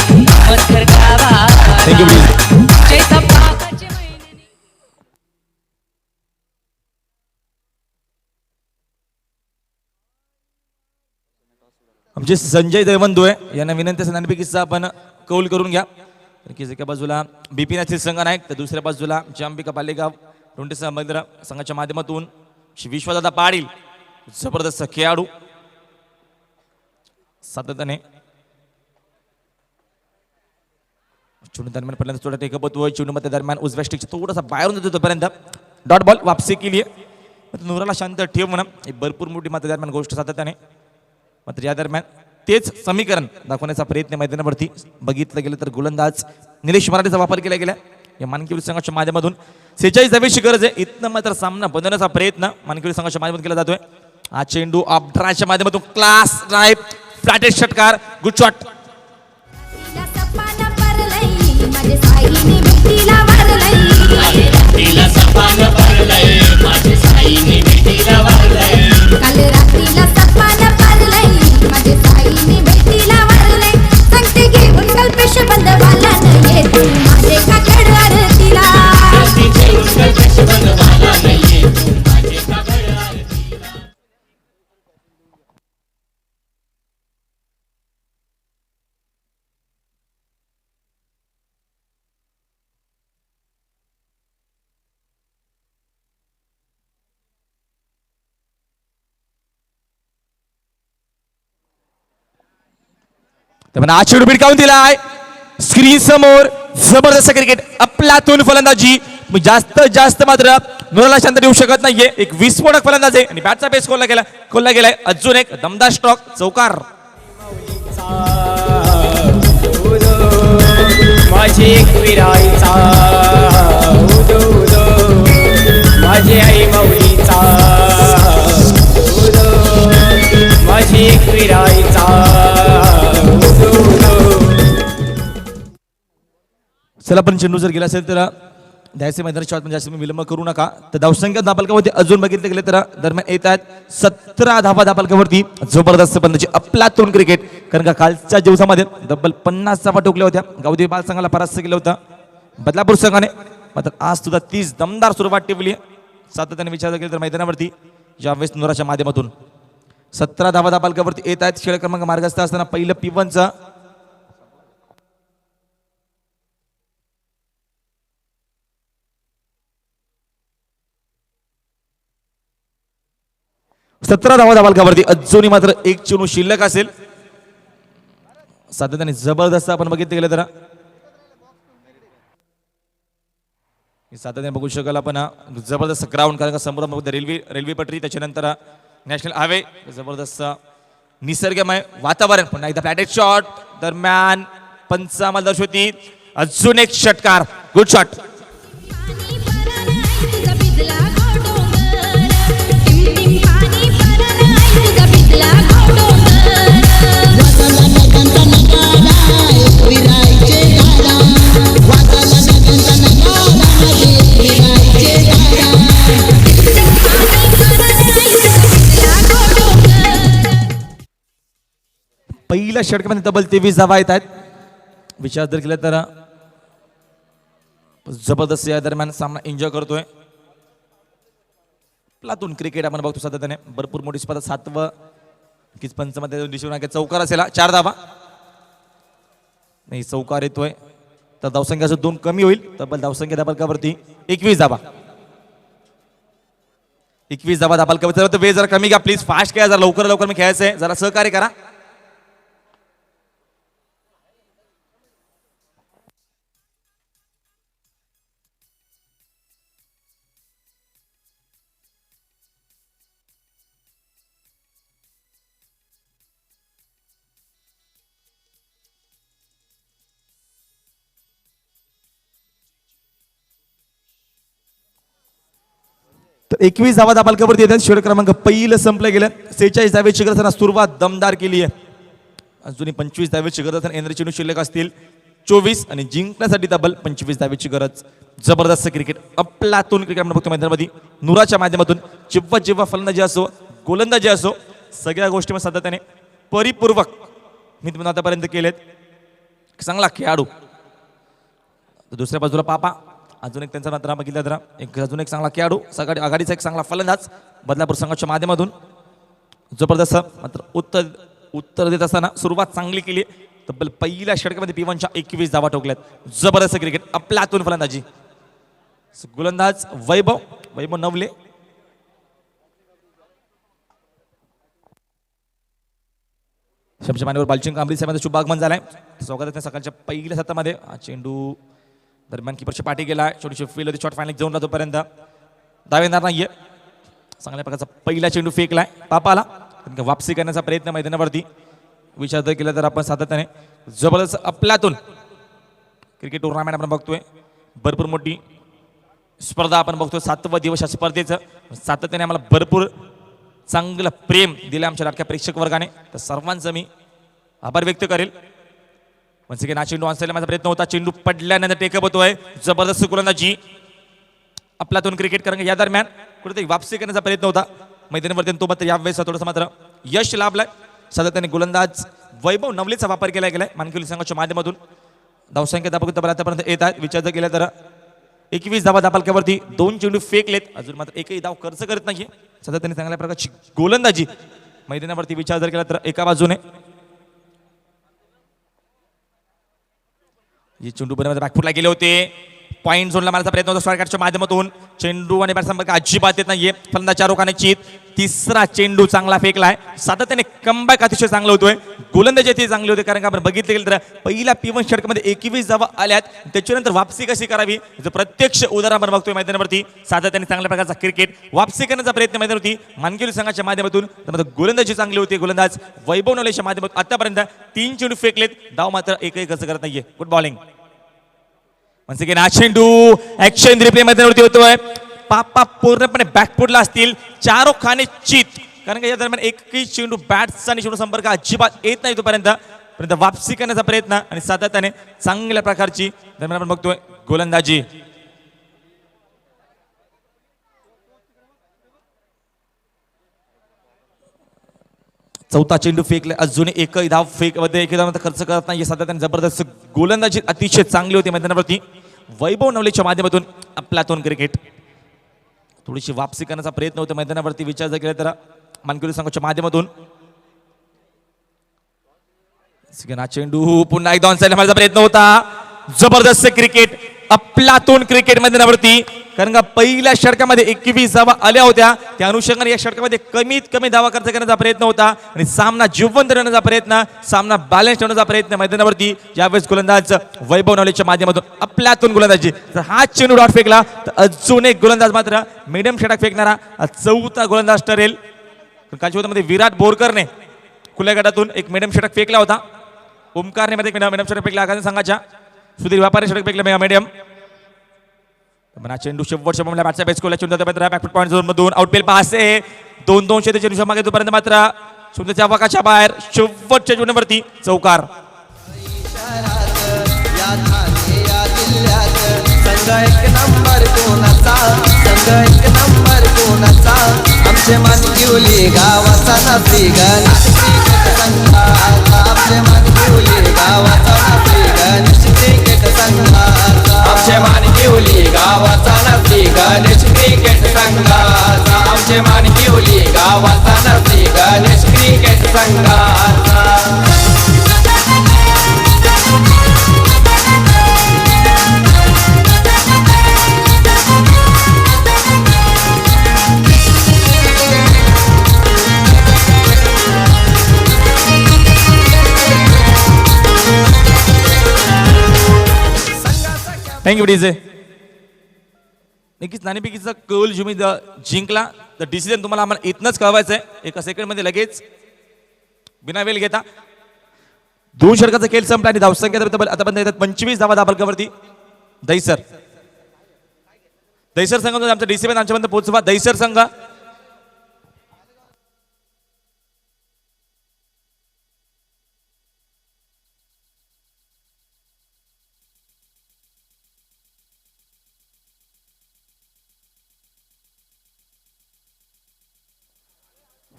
मथर गावाला. चैता पाकाचे महिन्याने. आमचे संजय देवंदू आहे यांना विनंती असेल नाणेफेकीचा आपण कौल करून घ्या. एका बाजूला बिपिन अथील संघ नायक तर दुसऱ्या बाजूला जंबिका बालेगाव रोंटे संघाच्या माध्यमातून श्री विश्वदादा पाटील जबरदस्त खेळाडू सातत्याने चेंडू दरम्यान पडल्यानंतर थोडा टेकअप होतोय. चेंडू मध्ये दरम्यान उजव्या स्टिकच्या थोडासा बाहेरून जातो तोपर्यंत डॉट बॉल वापसी केली आहे. नूराला शांत ठेव म्हणा भरपूर मोठी मात्र दरम्यान गोष्ट सातत्याने मात्र या दरम्यान तेच समीकरण दाखवण्याचा प्रयत्न मैदानावरती बघितलं गेलं तर गोलंदाज निलेश मराठेचा वापर केला गेला या मानकरी संघाच्या माध्यमातून. 46 धावेची गरज आहे. इथनं मात्र सामना बनवण्याचा प्रयत्न मानकरी संघाच्या माध्यमातून केला जातोय. हा चेंडू अपड्राच्या माध्यमातून क्लास ड्राइव्ह फ्लॅटेड षटकार. Good shot. तिला सपाना परलई माझे साईने भक्तीला वारलई. तिला सपाना परलई माझे त्यामुळे हा चेंडू भिडकावून दिलाय स्क्रीन समोर. जबरदस्त क्रिकेट अफलातून फलंदाजी. जास्त जास्त मात्र नुराला शांत देऊ शकत नाहीये. एक विस्फोटक फलंदाज आहे आणि बॅटचा बेस खोलला गेलाय. अजून एक दमदार स्ट्रोक चौकार. माझी एकविराईचा उदो उदो माझी आई माऊलीचा उदो माझी एकविराईचा उदो उदो. चला पण चेंडू जर गेला असेल तर द्यायचे मैदानी शॉट म्हणजे जास्त विलंब करू नका. तर धावसंख्या धापालकावरती अजून बघितले गेले तर दरम्यान येत आहेत 17 धावा धापालकावरती. जबरदस्त बंदाची अफलातून क्रिकेट. कारण का कालच्या दिवसामध्ये तब्बल 50 धावा ठोकल्या होत्या. गावदेवी बाल संघाला परास्त केलं होतं बदलापूर संघाने. मात्र आज सुद्धा 30 दमदार सुरुवात टिपली. सातत्याने विचार केला तर मैदानावरती यावेळेस नुराच्या माध्यमातून 17 धावा धापालकावरती येत आहेत. खेळ क्रमांक मार्गस्थ असताना पहिलं P1चं सतरा धावा धाबालकावरती अजूनही मात्र एक चेंडू शिल्लक असेल. सातत्याने जबरदस्त आपण बघितलं गेलं तर सातत्याने बघू शकाल आपण जबरदस्त ग्राउंड. कारण का समोर रेल्वे पटरी त्याच्यानंतर नॅशनल हायवे. जबरदस्त निसर्गमय वातावरण. पुन्हा एकदा फ्लॅटेड शॉट दरम्यान पंचामल दर्शवती. अजून एक षटकार. Good shot. पाणी परार आई तुझा भिजला घोडोंगर टिम टिम पाणी परार आई तुझा भिजला घोडोंगर वाजाला नगंता नगारा एकविराईचे दारा वाजाला नगंता नगारा माझे एकविराईचे दारा पाणी परार आई तुझा भिजला घोडोंगर. पहिल्या षटकामध्ये तब्बल 23 धावा येत आहेत. विचार जर केला तर जबरदस्त या दरम्यान सामना एन्जॉय करतोय. प्लातून क्रिकेट आपण बघतो सातत्याने. भरपूर मोठी स्पर्धा. 7वं की पंचमध्ये दिशेवर चौकार असेल. 4 धावा नाही चौकार येतोय तर धावसंख्या 2 कमी होईल. तब्बल धावसंख्या धाबालकावरती 21 धावा. 21 धावा धाबालकावरती. वेळ जरा कमी घ्या प्लीज. फास्ट घ्या जरा. लवकर लवकर मी खेळायचं आहे. जरा सहकार्य करा. तर 21 धावा धाबालकावरती येतात. षटक क्रमांक पहिलं संपलं गेलं. 46 धावेची गरज सुरुवात दमदार केली आहे. अजूनही 25 धावेची गरज. एनरी चेंडू शिल्लक असतील 24 आणि जिंकण्यासाठी तब्बल 25 धावेची गरज. जबरदस्त क्रिकेट अफलातून क्रिकेट आपण बघतो मैदानामध्ये नुराच्या माध्यमातून. जेव्हा जेव्हा फलंदाजी असो गोलंदाजी असो सगळ्या गोष्टी सातत्याने परिपूर्वक मी तुम्हाला आतापर्यंत केलेत. चांगला खेळाडू. दुसऱ्या बाजूला पापा. अजून एक त्यांचा मात्र बघितला तर अजून एक चांगला खेळाडू. सगळ्या आघाडीचा एक चांगला फलंदाज बदलापूर संघाच्या माध्यमातून. जबरदस्त मात्र उत्तर देत असताना सुरुवात चांगली केली. तब्बल पहिल्या षटकामध्ये P1च्या 21 धावा ठोकल्यात. जबरदस्त क्रिकेट अफलातून फलंदाजी. गोलंदाज वैभव नवले. शमशा मानेवर बालचिंग कांबरी साहेबांचा शुभ आगमन झालाय. स्वागत सकाळच्या पहिल्या सत्रामध्ये. हा चेंडू दरम्यान किपरची पाठी गेला. छोटीशी फील होती. शॉट फायनल जाऊन राहतोपर्यंत दावेदार नाहीये. चांगल्या प्रकारचा पहिला चेंडू फेकलाय पापाला. वापसी करण्याचा प्रयत्न मैदानावरती. विचार जर केला तर आपण सातत्याने जबरदस्त अफलातून क्रिकेट टुर्नामेंट आपण बघतोय. भरपूर मोठी स्पर्धा आपण बघतोय. 7वं दिवस या स्पर्धेचं. सातत्याने आम्हाला भरपूर चांगलं प्रेम दिलं आमच्या लाडक्या प्रेक्षक वर्गाने. तर सर्वांचं मी आभार व्यक्त करेल. म्हणजे की ना चेंडू आणसायला माझा प्रयत्न होता. चेंडू पडल्यानंतर टेकअप होतोय. जबरदस्त गोलंदाजी अफलातून क्रिकेट. कारण या दरम्यान कुठेतरी वापसी करण्याचा प्रयत्न होता मैदानावरती. तो मात्र यावेळेस थोडंसं मात्र यश लाभलाय. सातत्याने गोलंदाज वैभव नवलेचा वापर केला गेलाय मानकरी संघाच्या माध्यमातून. धावसंख्या धाबालकावर आतापर्यंत येत आहेत. विचार जर केला तर 21 धावा धाबालकावरती 2 चेंडू फेकलेत. अजून मात्र एकही धाव खर्च करत नाही. सातत्याने चांगल्या प्रकारची गोलंदाजी मैदानावरती. विचार जर केला तर एका बाजूने चेंडू बऱ्यामध्ये बॅकफुटला गेले होते. पॉईंट झोनला मारण्याचा प्रयत्न होता स्ट्रायकरच्या माध्यमातून. चेंडू आणि बॅट संपर्क अजिबात येत नाहीये. फलंदाज शाहरुख खान चित. तिसरा चेंडू चांगला फेकलाय. सातत्याने कमबॅक अतिशय चांगला होतोय. गोलंदाजी ती चांगली होते कारण का आपण बघितलं गेलं तर पहिल्या P1 षटकामध्ये 21 धावा आल्यात. त्याच्यानंतर वापसी कशी करावी याचं प्रत्यक्ष उदाहरण आपण बघतोय मैदानावरती. सातत्याने चांगल्या प्रकारचा क्रिकेट वापसी करण्याचा प्रयत्न मैदानावरती मानकरी संघाच्या माध्यमातून. त्यामध्ये गोलंदाजी चांगली होती. गोलंदाज वैभव नवलेच्या माध्यमातून आतापर्यंत 3 चेंडू फेकलेत. धाव मात्र एकही खर्च करत नाहीये. Good bowling. Once again हा चेंडू ऍक्शन रिप्ले मैदानावरती होतोय. पापा पूर्णपणे बॅकफुटला असतील. शाहरुख खान चित कारण का या दरम्यान एकही चेंडू बॅट्सचा आणि चेंडू संपर्क अजिबात येत नाही तोपर्यंत वापसी करण्याचा प्रयत्न आणि सातत्याने चांगल्या प्रकारची दरम्यान आपण बघतोय गोलंदाजी. चौथा चेंडू फेकले. अजून एकही धाव एकही धाव खर्च करत नाही. सातत्याने जबरदस्त गोलंदाजी अतिशय चांगली होती मैदानावरती. वैभव नवलेच्या माध्यमातून आपल्यातून क्रिकेट थोडीशी वापसी करण्याचा प्रयत्न होता मैदानावरती. विचार जर केला तर मानकरी संघाच्या माध्यमातून हा चेंडू पुन्हा एकदा ऑन साइडला मारण्याचा प्रयत्न होता. जबरदस्त क्रिकेट आपल्यातून क्रिकेट मैदानावरती कारण का पहिल्या षटकामध्ये 21 धावा आल्या होत्या. त्या अनुषंगाने या षटकामध्ये कमीत कमी धावा खर्च करण्याचा प्रयत्न होता आणि सामना जिवंत ठेवण्याचा प्रयत्न, सामना बॅलन्स ठेवण्याचा प्रयत्न मैदानावरती यावेळेस गोलंदाज वैभव नवलेच्या माध्यमातून आपल्यातून गोलंदाजी. तर हा चेंडू डॉट फेकला तर अजून एक गोलंदाज मात्र मिडियम षटक फेकणारा चौथा गोलंदाज ठरेल. कालच्या मध्ये विराट बोरकरने खुल्या गटातून एक मिडियम षटक फेकला होता. ओमकारने मध्ये मिडियम षटक फेकला आगामी संघाच्या. सुधीर व्यापारी षटक फेकले मिडियम. चेंडू शेवटच्या बॉलला बॅटचा बेस कोला चेंडू बॅकफुट पॉईंट झोन मधून आउटपेल पास आहे. 2-2 चेंडू मागे तोपर्यंत मात्र सुंदरच्या अवकाशाच्या बाहेर शेवटच्या चेंडूवरती चौकार. संघ एक नंबर कोणाचा, संघ एक नंबर कोणाचा, आमचे मानकिवली गावाचा नाती गणेश क्रिकेट संघाचा, आमचे मानकिवली गावाचा नाती गणेश क्रिकेट संघाचा, आमचे मानकिवली गावाचा नाती गणेश क्रिकेट संघाचा, आमचे मानकिवली गावाचा नाती गणेश क्रिकेट संघाचा. Thank you DJ. नक्कीच नाणेफेकीचा कौल तुम्ही जिंकला तर डिसिजन तुम्हाला आम्हाला इथनच कळवायचं आहे. एका सेकंडमध्ये लगेच बिना वेळ घेता 2 षटकाचा खेळ संपला आणि धावसंख्या आतापर्यंत येतात 25 धावा दाबलकावरती. दहीसर संघ आमचा डिसिजन आमच्यापर्यंत पोहोचवा. दहीसर संघ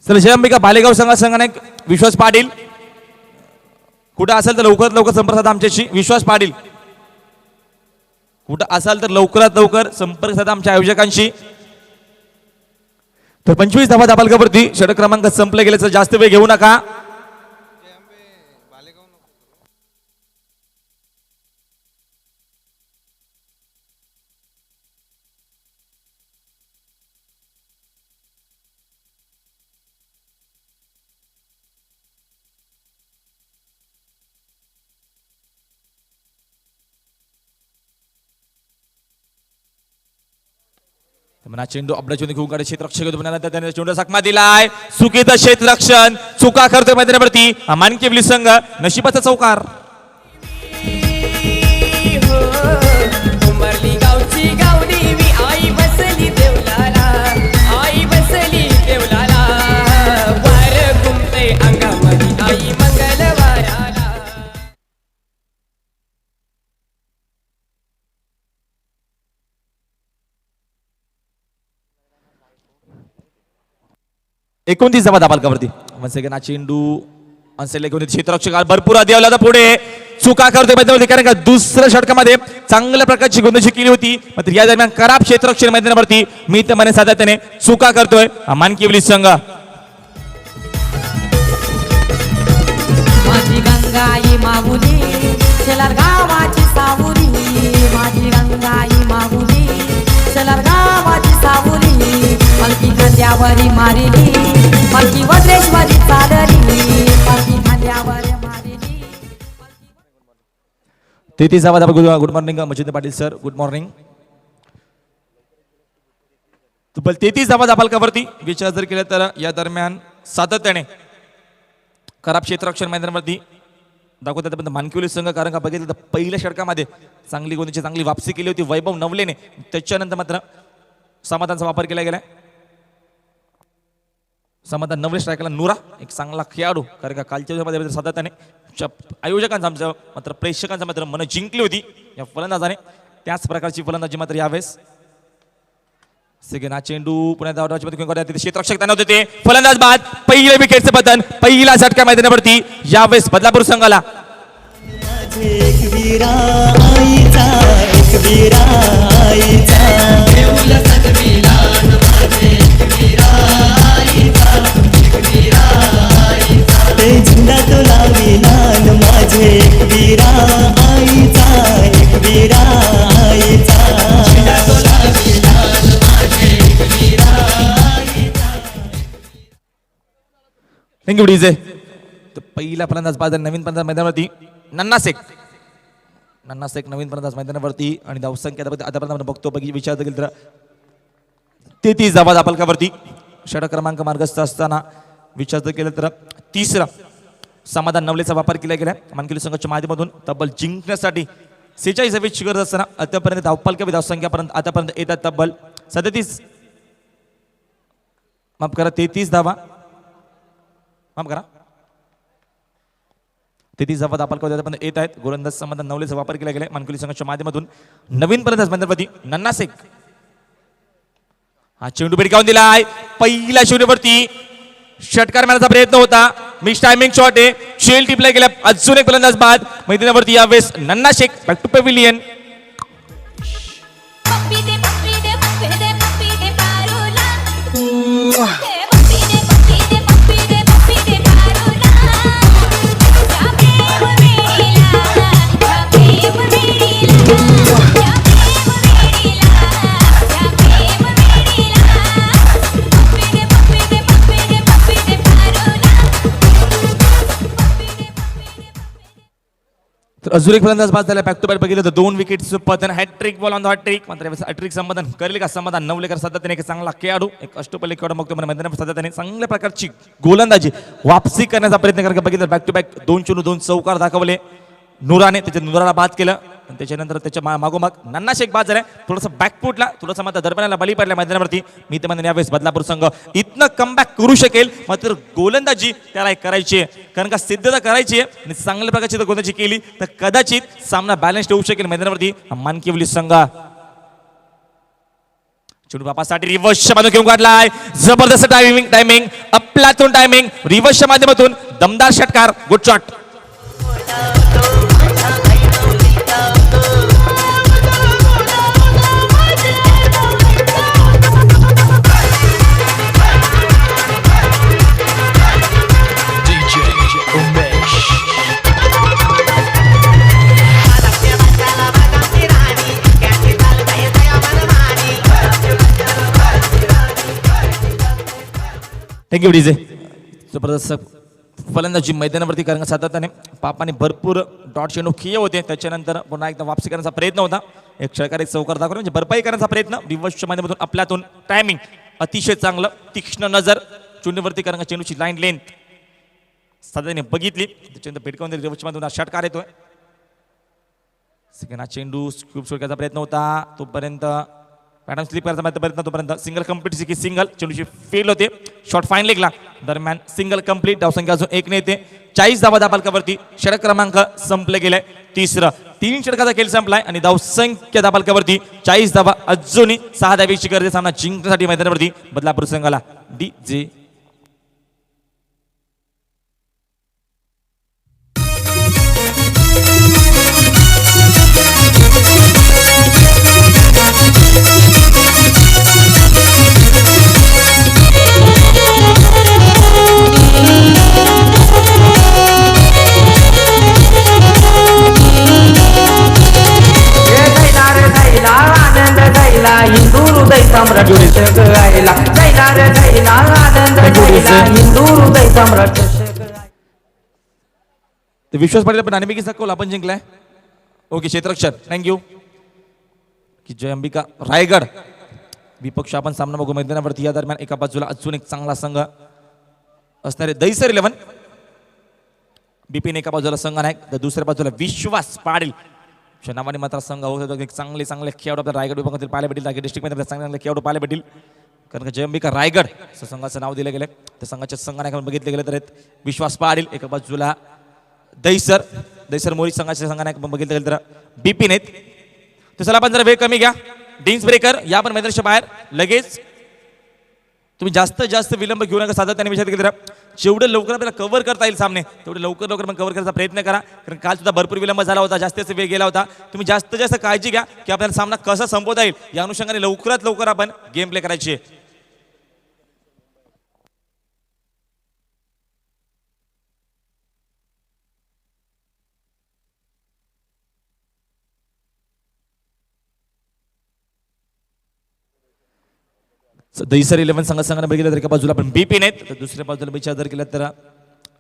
सर जयंबिका बालेगाव संघाने विश्वास पाटील कुठं असेल तर लवकरात लवकर संपर्क साधा आमच्याशी. विश्वास पाटील कुठं असाल तर लवकरात लवकर संपर्क साधा आमच्या आयोजकांशी. तर 25 धावा दाबालकावरती षटक क्रमांक संपले गेल्याचं जास्त वेळ घेऊ नका. चेंडू आपल्या चेंडू घेऊन काढे क्षेत्ररक्षक त्याने चेंडू सकमा दिलाय. चुकीचं क्षेत्ररक्षण चुका करतोय मैदानावरती मानकेवली संघ. नशिबाचा चौकार. उमरली गावची गावदेवी आई बसली देवलाला, आई बसली देवलाला, वार घुमते अंगामध्ये आई मंगलवाराला. एकोणतीस धावा दाबालकावरती. हा चेंडू अनसेल घेऊन क्षेत्ररक्षक भरपूर आधी आला पुढे चुका करतोय मैदानावरती कारण का दुसऱ्या षटकामध्ये चांगल्या प्रकारची गोलंदाजी केली होती. मात्र या दरम्यान खराब क्षेत्ररक्षण मैदानावरती मितपणे सातत्याने चुका करतोय मानकेवली संघ. माझी गंगाई माऊली शेलार गावाची सावरी, माझी गंगाई खांद्यावरी मारिली पालखी वज्रेश्वरी चालली पालखी खांद्यावर मारिली 33 आपण good morning Machhindra Patil sir good morning. तब्बल 33 धावा दाबालकावरती विचार जर केला तर या दरम्यान सातत्याने खराब क्षेत्ररक्षण मैदानावरती दाखवतात पण मानकिवली संघ कारण का बघितलं तर पहिल्या षटकामध्ये चांगली गोंदीची चांगली वापसी केली होती वैभव नवलेने. त्याच्यानंतर मात्र समाधानचा वापर केला गेला. समाधान नवले स्ट्रायकरला नुरा एक चांगला खेळाडू कारण का कालच्या दिवसामध्ये सातत्याने आयोजकांचा आमच्या मात्र प्रेक्षकांचा मात्र मन जिंकली होती या फलंदाजाने. त्याच प्रकारची फलंदाजी मात्र यावेळेस चेंडू पुन्हा धावडाची तिथे क्षेत्ररक्षक त्यांना होते ते फलंदाज बाद पहिल्या विकेटचं पतन पहिला झटका मैदानावरती यावेळेस बदलापूर संघाला. एक वीरा आईचा एक वीरा आईचा देऊळ सदविलान माझे एक वीरा आईचा एक वीरा आईचा ते झेंडा तो लाविलान माझे एक वीरा आईचा एक वीरा आईचा झेंडा तो लाविलान माझे एक वीरा आईचा. Thank you DJ. तर पहिला फलंदाज बाद नवीन फलंदाज मैदानावरती नन्ना शेख नवीन फलंदाज मैदानावरती आणि धावसंख्या आतापर्यंत आपण बघतो विचार केला तर 33 धावा दाबालकावरती. षटक क्रमांक मार्गस्थ असताना विचार जर केला तर तिसरा समाधान नवलेचा वापर केला गेला मानकिवली संघाच्या माध्यमातून तब्बल जिंकण्यासाठी 46 गरज असताना आतापर्यंत धावपालका धावसंख्यापर्यंत आतापर्यंत येतात तब्बल 37 माफ करा 33 धावा माफ करा 33 धावा दापालका पण येत आहेत. गोलंदाज समाधान नवलेचा वापर केला गेला मानकिवली संघाच्या माध्यमातून. नवीन फलंदाज मंदरपती नन्ना शेख हा चेंडू भिडकावून दिला आहे पहिल्या चेंडूवरती षटकार मारण्याचा प्रयत्न होता मिस टायमिंग शॉट आहे शेल टिपला गेला अजून एक फलंदाज बाद मैदानावरती यावेळेस नन्ना शेख बॅक टू पॅव्हिलियन. पप्पी दे पप्पी दे पप्पी दे पप्पी दे पारुला पप्पी दे पप्पी दे पप्पी दे पप्पी दे पारुला या प्रेम वेडीला या प्रेम वेडीला या प्रेम वेडीला या प्रेम वेडीला पप्पी दे पप्पी दे पप्पी दे पप्पी दे पारुला पप्पी दे तर अजून एक फलंदाज बाद झाला बॅक टू बॅक बघितलं तर 2 विकेटचं पतन hat-trick ball on the hat-trick मात्र हॅट्रिक संपादन करेल का समाधान नवलेकर सातत्याने एक चांगला खेळाडू एक अष्टपैलू खेळाडू बघतो मला मैदानात सातत्याने चांगल्या प्रकारची गोलंदाजी वापसी करण्याचा प्रयत्न करत बघितलं बॅक टू बॅक 2 चेंडू 2 चौकार दाखवले नुराने त्याच्या नुराला बाद केलं आणि त्याच्यानंतर त्याच्या मागोमाग नन्ना शेख बाद झालाय थोडंसं बॅकफुटला थोडंसं मात्र दरम्यानला बली पडल्या मैदानावरती. मी तर म्हणून यावेळेस बदलापूर संघ इथनं कमबॅक करू शकेल मात्र गोलंदाजी त्याला करायची आहे कारण का सिद्धता करायची आहे आणि चांगल्या प्रकारची जर गोलंदाजी केली तर कदाचित सामना बॅलन्स होऊ शकेल मैदानावरती. मानकिवली संघ चेंडू बापासाठी रिव्हर्सच्या माध्यमातून घेऊन काढलाय जबरदस्त टायमिंग आपल्यातून टायमिंग रिव्हर्सच्या माध्यमातून दमदार षटकार गुड शॉट. Thank you DJ. जबरदस्त फलंदाजी मैदानावरती कारण सातत्याने पापाने भरपूर डॉट चेंडू खेळ होते त्याच्यानंतर पुन्हा एकदा वापसी करण्याचा प्रयत्न होता एक षटकार एक चौकार दाखवला म्हणजे भरपाई करण्याचा प्रयत्न रिव्हर्सच्या माध्यमातून आपल्यातून टायमिंग अतिशय चांगलं तीक्ष्ण नजर चेंडूवरती कारण चेंडूची लाईन लेंथ सातत्याने बघितली त्याच्यानंतर भेटकावून रिव्हर्सच्या माध्यमातून षटकार येतोय. सेकंड हा चेंडू स्क्यूब सोडण्याचा प्रयत्न होता तोपर्यंत पॅटर्न स्लिप करायचा प्रयत्न तोपर्यंत सिंगल कंप्लीट की सिंगल चेंडूची फेल होते शॉट फाईन लेगला दरम्यान सिंगल कंप्लीट धावसंख्या अजून 1 ने येते 40 धावा दाबालकावरती षटक क्रमांक संपले गेलाय तिसरं 3 षटकाचा खेळ संपलाय आणि धावसंख्या दाबालकावरती 40 धावा अजूनही 6 धावेची गरज सामना जिंकण्यासाठी मैदानावरती बदलापूर संघाला डीजे. हिंदू हृदय सम्राट गायला जैला रे जैला सम्राट चषक ते विश्वास पाटील पण अनिमिकीचा कौल आपण जिंकलाय. ओके क्षेत्ररक्षण थँक्यू. की जय अंबिका रायगड विपक्ष आपण सामना बघू मैदानावरती. या दरम्यान एका बाजूला अजून एक चांगला संघ असणारे दैसर 11 बिपिन एका बाजूला संघ आहे तर दुसऱ्या बाजूला विश्वास पाटील नावाने मात्र संघ होतो. एक चांगले खेळाडू आपल्या रायगड विभागातील पाहायला भेटील. रायगड डिस्ट्रिक्टमध्ये चांगले खेळाडू पाहायला भेटील कारण का जय अंबिका रायगड असं संघाचं नाव दिलं गेलं. त्या संघाच्या संघाने आपण बघितले गेलं तर विश्वास पाटील एका बाजूला दैसर मोरी संघाच्या संघाने आपण बघितलं गेलं तर बिपिन आहेत. तर चला आपण जरा वेळ कमी घ्या. डिन्स ब्रेकर या पण मैदानाच्या बाहेर लगेच तुम्ही जास्त विलंब घेऊ नका. सातत्याने विचार केला जेवढं लवकर आपल्याला कव्हर करता येईल सामने तेवढे लवकर पण कव्हर करायचा प्रयत्न करा कारण काल सुद्धा भरपूर विलंब झाला होता. जास्त वेळ गेला होता. तुम्ही जास्त काळजी घ्या की आपल्याला सामना कसा संपवता येईल या अनुषंगाने लवकरात लवकर आपण गेम प्ले करायची आहे. दैसर 11 संघाने बघितलं तर एका बाजूला आपण बिपिन आहेत तर दुसऱ्या बाजूला विचार जर केला तर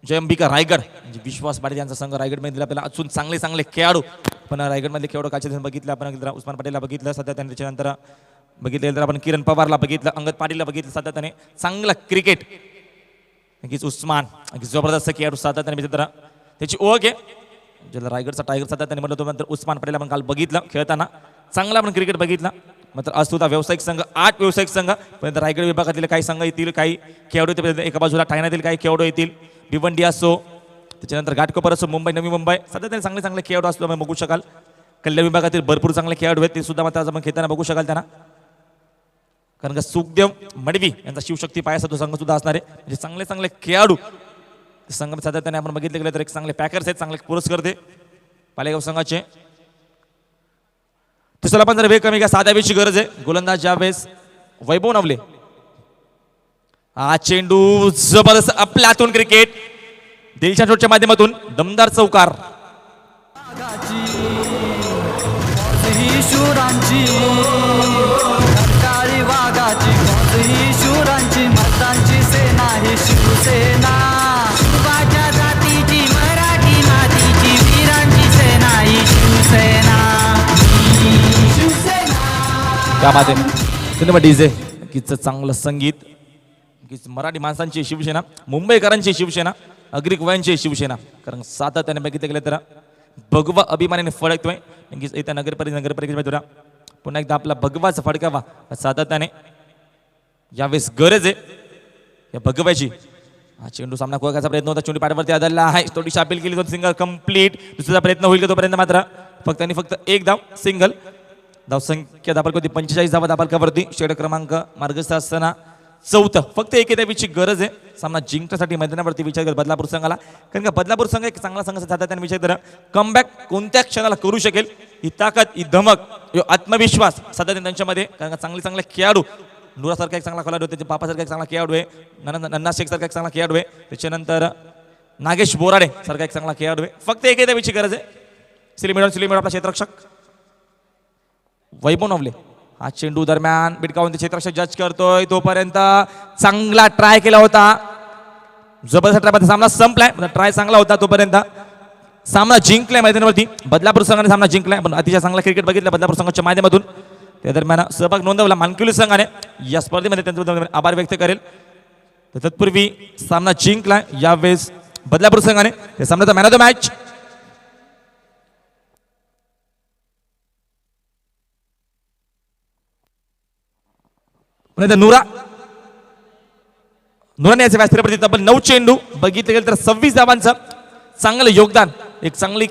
जय अंबिका रायगड म्हणजे विश्वास पाटील यांचा संघ रायगडमध्ये दिला. आपल्याला अजून चांगले खेळाडू पण रायगडमधले खेळाडू कालच्या बघितलं आपण. उस्मान पाटीलला बघितलं सध्या त्याने त्याच्यानंतर बघितलं तर आपण किरण पवारला बघितलं अंगद पाटीलला बघितलं सध्या त्याने चांगला क्रिकेट नक्कीच उस्मान जबरदस्त खेळाडू सातत्याने तर त्याची ओळख आहे ज्याला रायगडचा टायगर सातत्याने म्हटलं होतं. नंतर उस्मान पाटील आपण काल बघितलं खेळताना चांगला आपण क्रिकेट बघितला. मात्र आज सुद्धा व्यावसायिक संघ 8 व्यावसायिक संघ पर्यंत रायगड विभागातील काही संघ येतील काही खेळाडू येतील. एका बाजूला ठाण्यातील काही खेळाडू येतील भिवंडी असो त्याच्यानंतर घाटकोपर असो मुंबई नवी मुंबई सध्या त्यांनी चांगले खेळाडू असतो आपण बघू शकाल. कल्याण विभागातील भरपूर चांगले खेळाडू आहेत ते सुद्धा मात्र आज आपण खेळताना बघू शकाल त्यांना कारण का सुखदेव मडवी यांचा शिवशक्ती पायाचा तो संघ सुद्धा असणार आहे. म्हणजे चांगले खेळाडू संघ सातत्याने आपण बघितले गेले तर एक चांगले पॅकर्स आहेत चांगले पुरस्कर्ते पालेगाव संघाचे. तसं आपण जर वेळ कमी घ्या साध्या वेळची गरज आहे. गोलंदाज ज्यावेळेस वैभव नवले हा चेंडू जबरदस्त आपल्या हातून क्रिकेट दिलच्या शॉटच्या माध्यमातून दमदार चौकार. ही शुरांची काळी वाघाची ही शुरांची मतांची सेना ही शिवसेना शिवाच्या जातीची मराठी मातीची वीरांची सेना ही शिवसेना. क्या बात आहे धन्यवाद डीजे. नक्कीच चांगलं संगीत नक्कीच मराठी माणसांची शिवसेना मुंबईकरांची शिवसेना अग्रिकवायांची शिवसेना कारण सातत्याने बघितलं गेलं तर भगवा अभिमानाने फडकतोय. नक्कीच येत्या नगरपालिकेच्या पुन्हा एकदा आपला भगवाच फडकावा सातत्याने यावेळेस गरज आहे या भगव्याची. हा चेंडू सामना कोकाचा प्रयत्न होता चेंडू पॅडवरती आदळला आहे थोडीशी अपील केली दोन सिंगल कंप्लीट. दुसरा प्रयत्न होईल तोपर्यंत मात्र फक्त एक धाव सिंगल. धावसंख्या दाबालकावरती 45 धावा दाबालकावरती षटक क्रमांक मार्गस्थ असताना 4 फक्त एक धावीची गरज आहे सामना जिंकण्यासाठी मैदानावरती विचार करत बदलापूर संघाला कारण का बदलापूर संघ एक चांगला संघ सातत्याने विचार करा कमबॅक कोणत्या क्षणाला करू शकेल ही ताकद ही धमक ही आत्मविश्वास सातत्याने त्यांच्यामध्ये कारण का चांगले खेळाडू नुरासारखा एक चांगला खेळाडू आहे त्याच्या बापासारखा एक चांगला खेळाडू आहे नन्ना शेख सारखा एक चांगला खेळाडू आहे त्याच्यानंतर नागेश बोराडे सारखा एक चांगला खेळाडू आहे फक्त एक धावीची गरज आहे. सिलिमिडॉन आपला क्षेत्ररक्षक वैभव नवले हा चेंडू दरम्यान बिटकावून ते क्षेत्ररक्षक जज करतोय तोपर्यंत चांगला ट्राय केला होता जबरदस्त ट्राय सामना संपलाय ट्राय चांगला होता तोपर्यंत सामना जिंकलाय मैदानावरती बदलापूर संघाने सामना जिंकलाय पण अतिशय चांगला क्रिकेट बघितलं बदलापूर संघाच्या माध्यमातून त्या दरम्यान सहभाग नोंदवला मानकुली संघाने या स्पर्धेमध्ये त्यांचा आभार व्यक्त करेल. तर तत्पूर्वी सामना जिंकलाय यावेळेस बदलापूर संघाने या सामन्याचा मॅन ऑफ द मॅच नुराने याचे व्यासपीठावरती तब्बल 9 चेंडू बघितले गेले तर 26 धावांचं चांगलं योगदान एक चांगली